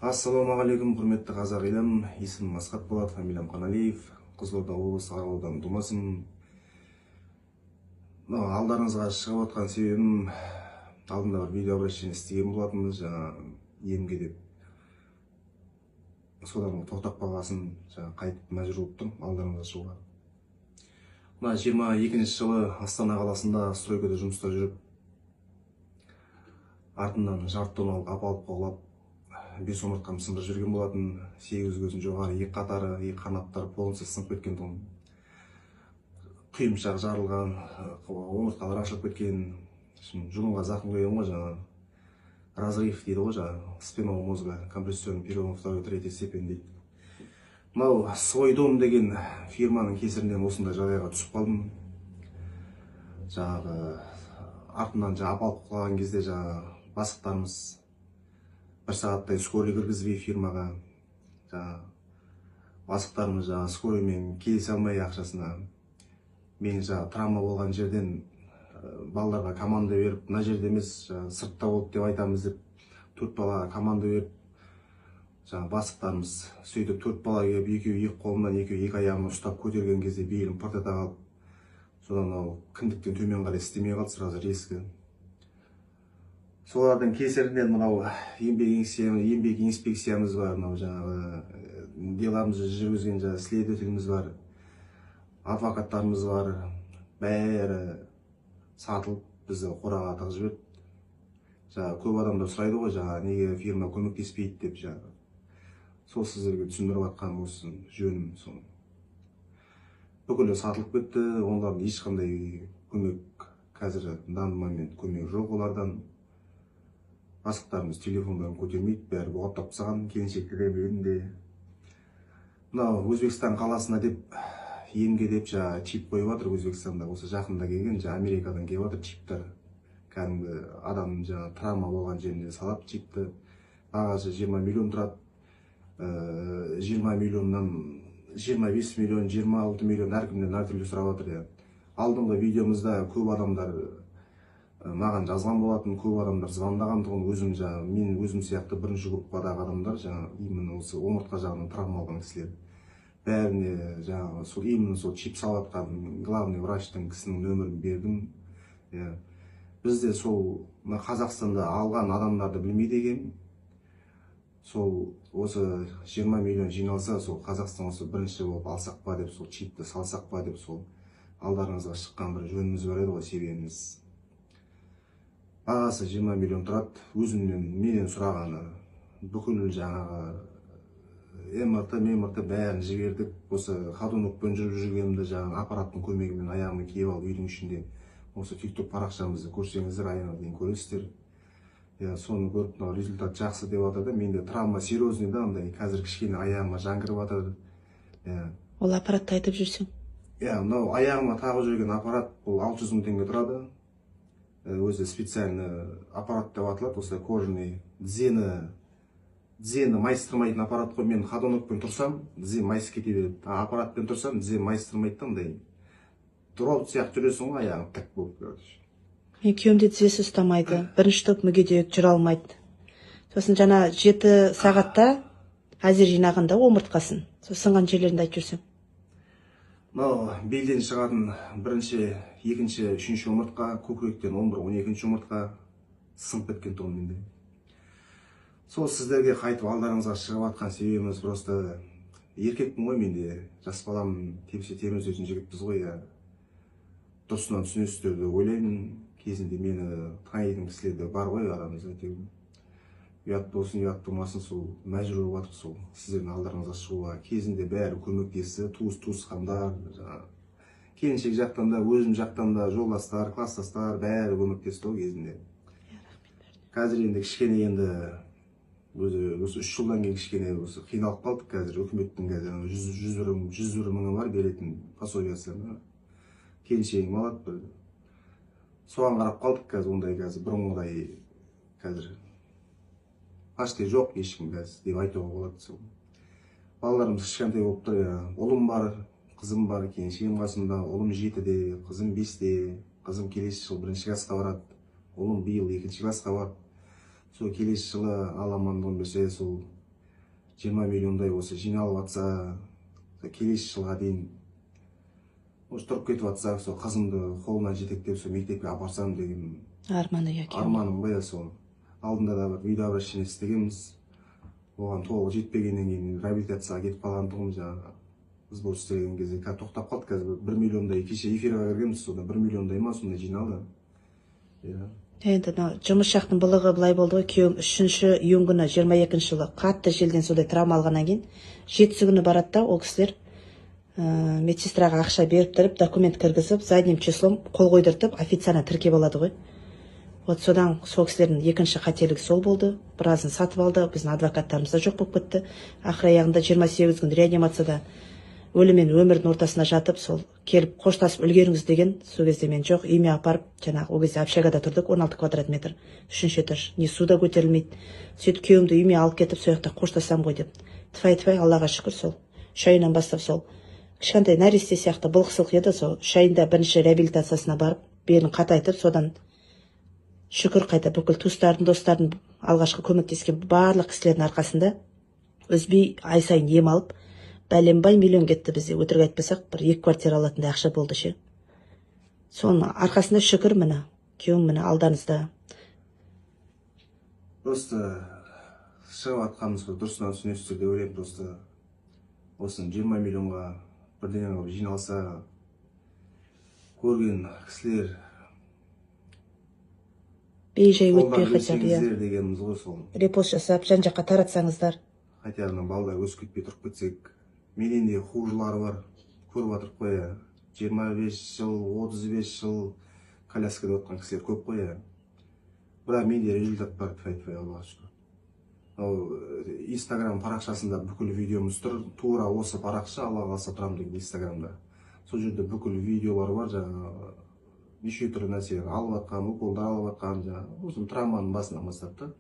Ассалаумағалейкум, құрметті қазақ елім. Есімім Асхат болады, фамилиям Қаналиев. Қызылорда облысы Арал ауданы тумасымын. Алдарыңызға шығып отқан себебім, алдында бір видео обращение істеген болатынбыз, жаңа емге деп. Содан тоқтап қалғасын, жаңа қайтып мәжбүр болып тұрмын алдарыңызға шығуға. Мына 22-ші жылы Астана қаласында стройкада жұмыста жүріп, артынан жарты тонналық апалып қолап, 5 омыртқам сындырып жүрген болатын. 8 көзін жоғары, 2 қатары, 2 қанаттары полностью сынып кеткен тұғын. Құйымшақ жарылған, омыртқалар ашылып кеткен. Жұлынға зақым қойған ғой, жаңа разрыв дейді ғой, жаңа спинного мозга, компрессионный перелом 2-3 степень дейді. Мынау свой дом деген фирманың кесірінен осындай жағдайға түсіп қалдым. Жаңағы артынан апалып қалған кезде бастықтарымыз бір сағаттай скорый кіргізбей фирмаға, бастықтарымыз скорыймен келісе алмай ақшасына, мен травма болған жерден балаларға команда беріп, мына жерде емес, сыртта болды деп айтамыз деп, 4 бала команда беріп, бастықтарымыз сөйтіп 4 бала келіп, екеуі 2 қолымнан, екеуі 2 аяғымнан ұстап көтерген кезде белім пырт ете қалып, содан кіндіктен төмен қарай істемей қалды, сразу резко. Солардың кесірінен мынау еңбек инспекциямыз бар, мынау жаңағы деламызды жүргізген следователіміз бар, адвокаттарымыз бар, бәрі сатылып бізді қораға тығып жіберді. Көп адамдар сұрайды ғой, неге фирма көмектеспейді деп. Сол сіздерге түсіндіріп жатқан осы жөнім. Бүкілі сатылып кетті, олардың ешқандай көмек, қазір данный момент көмек жоқ олардан. Бастықтарымыз телефондарын көтермейді, бәрі оттап тастаған, келіншекті де менің де. Мынау Өзбекстан қаласына деп, емге деп чип қойып жатыр Өзбекстанда. Осы жақында келген, Америкадан келіп жатыр чиптар. Кәдімгі адамның травма болған жеріне салап чипті. Бағасы 20 миллион тұрады. 20 миллионнан 25 миллион, 26 миллион әркімден әртүрлі сұрап жатыр. Алдыңғы видеомызда көп адамдар маған жазған болатын, көп адамдар звондаған тұғын, мен өзім сияқты бірінші группадағы адамдар, именно осы омыртқа жағынан травма алған кісілер. Бәріне именно сол чип салатқан главный врачтың кісінің нөмірін бердім. Бізде сол Қазақстанда алған адамдарды білмейді екен. Сол осы 20 миллион жиналса, сол Қазақстан осы бірінші болып алсақ па деп, сол чипті салсақ па деп, сол алдарыңызға шыққан бір жөніміз бар еді ғой, себебіміз. Бағасы 20 миллион тұрады, менен сұрағаны бүкіл МРТ бәрін жібердік. Осы ходунокпен жүріп жүргенімді аппараттың көмегімен аяғымды киіп алып үйдің ішінде осы TikTok парақшамызды көрсеңіздер, аяғына дейін көресіздер. Соны көріп, результат жақсы деп жатыр. Менде травма серьезный да, қазір кішкене аяғыма жан кіріп жатыр. Ол аппаратты айтып жүрсің? Мынау аяғыма тағып жүрген аппарат бұл 600 мың теңге тұрады. Өзі специальный аппарат деп аталады, осы кожаный дзені майыстырмайтын аппарат қой. Мен ходунокпен тұрсам, дзе майыс кете береді. Аппаратпен тұрсам, дзе майыстырмайды, андай дрот сияқты жүресің ғой, аяғым тік болып. Күйеуімде тізесі ұстамайды, бірінші топ мүгедек жүре алмайды. Сосын 7 сағатта әзер жинағанда омыртқасын, сынған жерлерінде айтып жүрсің? Белден шығатын бірінші, екінші, үшінші омыртқа, көкіректен 11-12 омыртқа сынып кеткен тұғын менде. Сол сіздерге қайтып алдарыңызға шығып атқан себебіміз просто еркекпін ғой, менде жас балам, тепсе темір сөзін жігітпіз ғой. Дұрысынан түсінесіздер деп ойлаймын. Кезінде мені танитын кісілер де бар ғой арамызда. Ұят болсын, ұят болмасын, сол мәжбүр болып жатыр сол сіздердің алдарыңызға шығуға. Кезінде бәрі көмектесті, туыс-туысқандар, келіншек жақтан да, өзім жақтан да, жолдастар, класстастар бәрі көмектесті ғой кезінде. Қазір енді кішкене осы 3 жылдан кейін кішкене қиналып қалдық. Қазір үкіметтің 100 мыңы бар беретін пособиясы. Келіншегім алады. Соған қарап қалдық қазір, ондай бұрынғыдай қазір ашты жоқ ешкім қазір деп айтуға болады. Балаларымыз кішкентай болып тұр, ұлым бар, қызым бар, келіншегім қасымда, ұлым 7-де, қызым 5-де, қызым келесі жыл 1-ші классқа барады, ұлым биыл 2-ші классқа барады. Сол келесі жылы аламандығын берсе, сол 20 миллиондай осы жиналып жатса, келесі жылға дейін осы тұрып кетіп жатса, сол қызымды қолынан жетектеп сол мектепке апарсам деген арманы яки. арманым ғой. Сол алдында да бір видеообращение істегенбіз. Оған толық жетпегеннен кейін реабилитацияға кетіп қалған тұғым, жаңағы сбор істеген кезде қазір тоқтап қалды. Қазір 1 миллиондай, кеше эфирға кіргенбіз, сода 1 миллиондай ма сондай жиналды. Енді жұмыс жақтың былығы былай болды ғой, күйеуім 3-ші июнь күні 22 жылы қатты желден сондай травма алғаннан кейін 7 күні барады да, ол кісілер медсестраға ақша беріп тұрып, документ кіргізіп, задним числом қол қойдыртып, официально тіркеп алады ғой. Вот содан сол кісілердің екінші қателігі сол болды. Біразын сатып алды, біздің адвокаттарымыз да жоқ болып кетті. Ақыр аяғында 28 күн реанимацияда өлім мен өмірдің ортасына жатып, сол келіп қоштасып үлгеріңіз деген. Сол кезде мен жоқ, үйіме апарып, жаңағы ол кезде общагада тұрдық, 16 квадрат метр, 3-ші этаж, не суда көтерілмейді. Сөйтіп күйеуімді үйіме алып кетіп, сол жақта қоштасам ғой деп. Тфай, Аллаға шүкір, сол 3 айынан бастап сол кішкентай нәресте сияқты былық-сылық еді. Сол 3 айында бірінші реабилитациясына барып, белін қатайтып, содан шүкір қайта бүкіл туыстардың, достардың, алғашқы көмектескен барлық кісілердің арқасында үзбей ай сайын ем алып, бәленбай миллион кетті бізде. Өтірік айтпасақ, бір 2 квартира алатындай ақша болды ше. Соның арқасында шүкір, міне күйеуім міне алданызда. Просто шығып атқанымыз дұрысынан түсінесіздер деп ойлаймын. Просто осының 20 миллионға бірдеңе қылып жиналса, көрген кісілер бей-жай өтпей хотя бы өтсеңіздер дегеніміз ғой. Сол репост жасап, жан-жаққа таратсаңыздар. хотя бы балдар өсіп кетпей тұрып кетсек. Менен де хужылары бар, көріп жатырық қой. 25 жыл, 35 жыл коляскада отқан кісілер көп қой. Бірақ менде результат бар, тфай, Аллаға шүкір. Инстаграм парақшасында бүкіл видеомыз тұр. Тура осы парақша, Аллаға қаласа тұрамын деген Инстаграмда. Сол жерде бүкіл видеолар бар, жаңағы неше түрлі нәрсе алып жатқан, уколдар алып жатқан, жаңағы осы травманың басынан бастап та.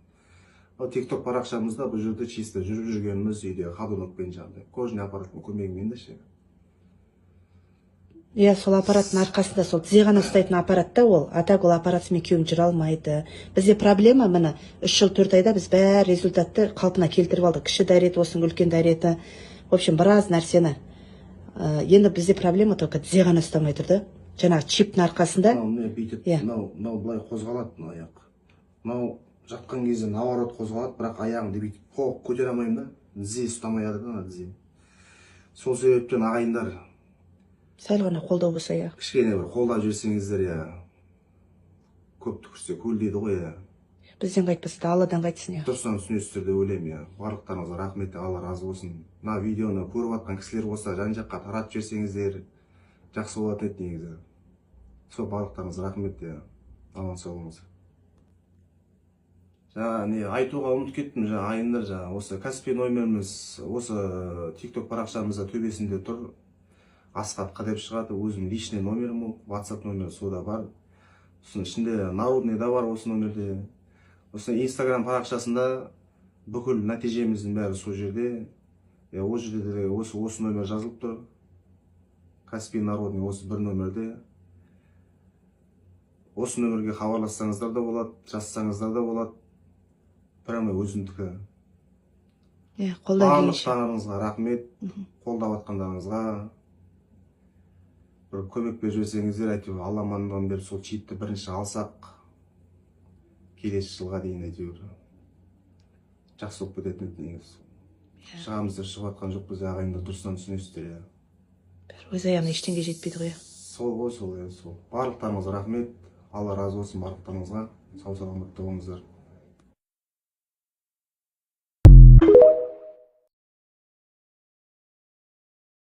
TikTok парақшамызда бұл жерде чисто жүріп жүргеніміз, үйде ходунокпен жаңағыдай кожный аппараттың көмегімен де ше. Иә, сол аппараттың арқасында, сол тізе ғана ұстайтын аппаратта ол, атак ол аппаратымен күйеуім жүре алмайды. Бізде проблема, міне 3 жыл 4 айда біз бәр результатты қалпына келтіріп алдық. Кіші дәреті, осының үлкен дәреті, в общем, біраз нәрсені. Енді бізде проблема только тізе ғана ұстамай тұрды. Жаңағы чиптің арқасында. Мынау былай қозғалады, мына аяқ. Мынау жатқан кезде наоборот қозғалады, бірақ аяғымды бүйтіп қоқ көтере алмаймын да. Тізе ұстамай жатыр, тізе. Сол себептен ағайындар Сәл ғана қолдау болса, я. Кішкене бір қолдап жүрсеңіздер, я. Көп түкірсе көл дейді ғой, я. Бізден қайтпаса да Алладан қайтсын, я. Дұрыстан түсінесіздер деп ойлаймын, я. Барлықтарыңызға рахмет, Алла разы болсын. Мына видеоны көріп жатқан кісілер болса, жан-жаққа таратып жіберсеңіздер, жақсы болатын еді негізі. Сол барлықтарыңызға рахмет, я. Аман сау болыңыздар. Жаңа айтуға ұмытып кеттім, жаңа ағайындар, жаңа осы Каспий номеріміз осы TikTok парақшамызда төбесінде тұр. Асхатқа деп шығады, өзім личный номерім ол, WhatsApp номері сода бар. Сосын ішінде народный да бар осы номерде. Осы Instagram парақшасында бүкіл нәтижеміздің бәрі сол жерде. Ол жерде де осы номер жазылып тұр. Каспий народный осы бір номерде. Осы номерге хабарлассаңыздар да болады, жазсаңыздар да болады. Прямо өзімдікі. Барлықтарыңызға рахмет, қолдап жатқандарыңызға. Бір көмек беріп жүрсеңіздер, әйтеуір Алла амандығын беріп сол чипті бірінші алсақ, келесі жылға дейін әйтеуір жақсы болып кететін еді негізі. Шығамыздар, шығып жатқан жоқ, біз ағайындар дұрыстан түсінесіздер. Өз аяғына ештеңе жетпейді ғой. Сол ғой, сол. Барлықтарыңызға рахмет, Алла разы болсын барлықтарыңызға. Сау саламатта болыңыздар.